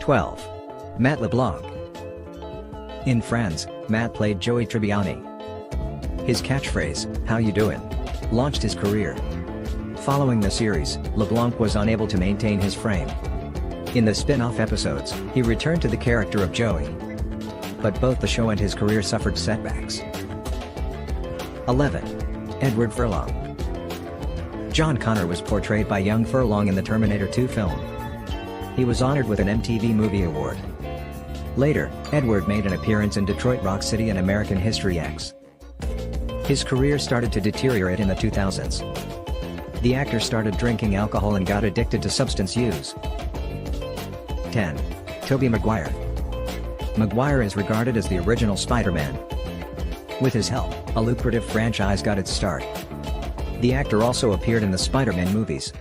12. Matt LeBlanc. In Friends, Matt played Joey Tribbiani. His catchphrase, "How you doin'?" launched his career. Following the series, LeBlanc was unable to maintain his frame. In the spin-off episodes, he returned to the character of Joey. But both the show and his career suffered setbacks. 11. Edward Furlong. John Connor was portrayed by young Furlong in the Terminator 2 film. He was honored with an MTV Movie Award. Later, Edward made an appearance in Detroit Rock City and American History X. His career started to deteriorate in the 2000s. The actor started drinking alcohol and got addicted to substance use. 10. Toby Maguire. Maguire is regarded as the original Spider-Man. With his help, a lucrative franchise got its start. The actor also appeared in the Spider-Man movies.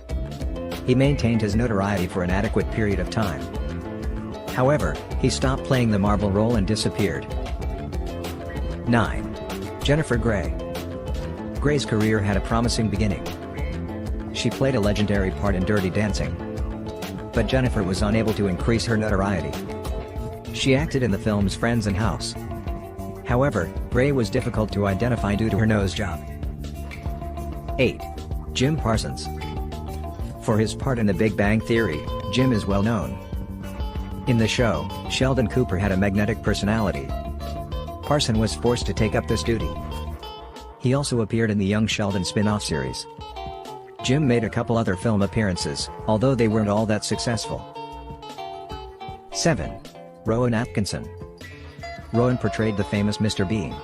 He maintained his notoriety for an adequate period of time. However, he stopped playing the Marvel role and disappeared. 9. Jennifer Grey. Grey's career had a promising beginning. She played a legendary part in Dirty Dancing. But Jennifer was unable to increase her notoriety. She acted in the films Friends and House. However, Grey was difficult to identify due to her nose job. 8. Jim Parsons. For his part in The Big Bang Theory, Jim is well known. In the show, Sheldon Cooper had a magnetic personality. Parsons was forced to take up this duty. He also appeared in the Young Sheldon spin-off series. Jim made a couple other film appearances, although they weren't all that successful. 7. Rowan Atkinson. Rowan portrayed the famous Mr. Bean.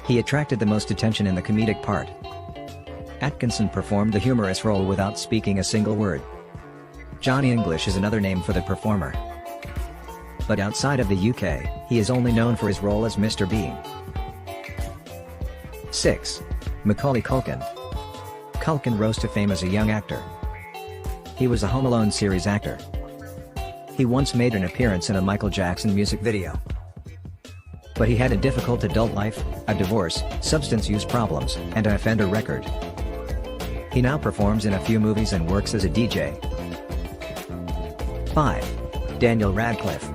He attracted the most attention in the comedic part. Atkinson performed the humorous role without speaking a single word. Johnny English is another name for the performer. But outside of the UK, he is only known for his role as Mr. Bean. 6. Macaulay Culkin. Culkin rose to fame as a young actor. He was a Home Alone series actor. He once made an appearance in a Michael Jackson music video. But he had a difficult adult life, a divorce, substance use problems, and an offender record. He now performs in a few movies and works as a DJ. 5. Daniel Radcliffe.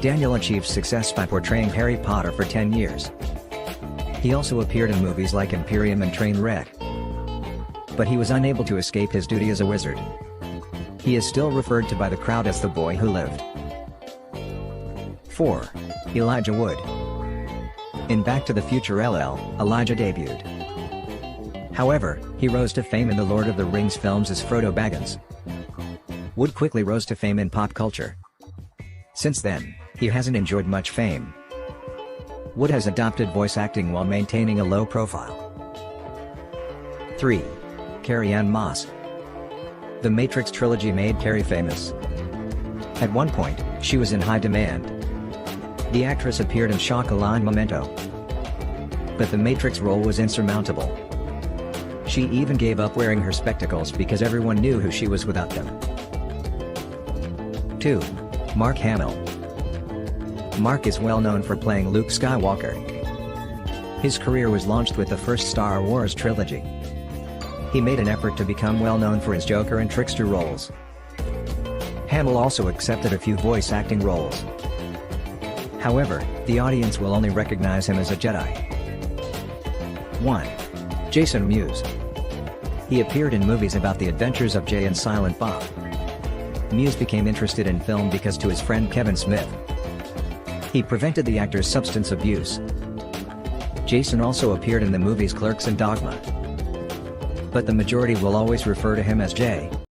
Daniel achieved success by portraying Harry Potter for 10 years. He also appeared in movies like Imperium and Trainwreck. But he was unable to escape his duty as a wizard. He is still referred to by the crowd as the boy who lived. 4. Elijah Wood. In Back to the Future LL, Elijah debuted. However, he rose to fame in the Lord of the Rings films as Frodo Baggins. Wood quickly rose to fame in pop culture. Since then, he hasn't enjoyed much fame. Wood has adopted voice acting while maintaining a low profile. 3. Carrie Moss. The Matrix trilogy made Carrie famous. At one point, she was in high demand. The actress appeared in Chocolat and Memento. But the Matrix role was insurmountable. She even gave up wearing her spectacles because everyone knew who she was without them. 2. Mark Hamill. Mark is well known for playing Luke Skywalker. His career was launched with the first Star Wars trilogy. He made an effort to become well known for his Joker and Trickster roles. Hamill also accepted a few voice acting roles. However, the audience will only recognize him as a Jedi. 1. Jason Mewes. He appeared in movies about the adventures of Jay and Silent Bob. Mewes became interested in film because to his friend Kevin Smith. He prevented the actor's substance abuse. Jason also appeared in the movies Clerks and Dogma. But the majority will always refer to him as Jay.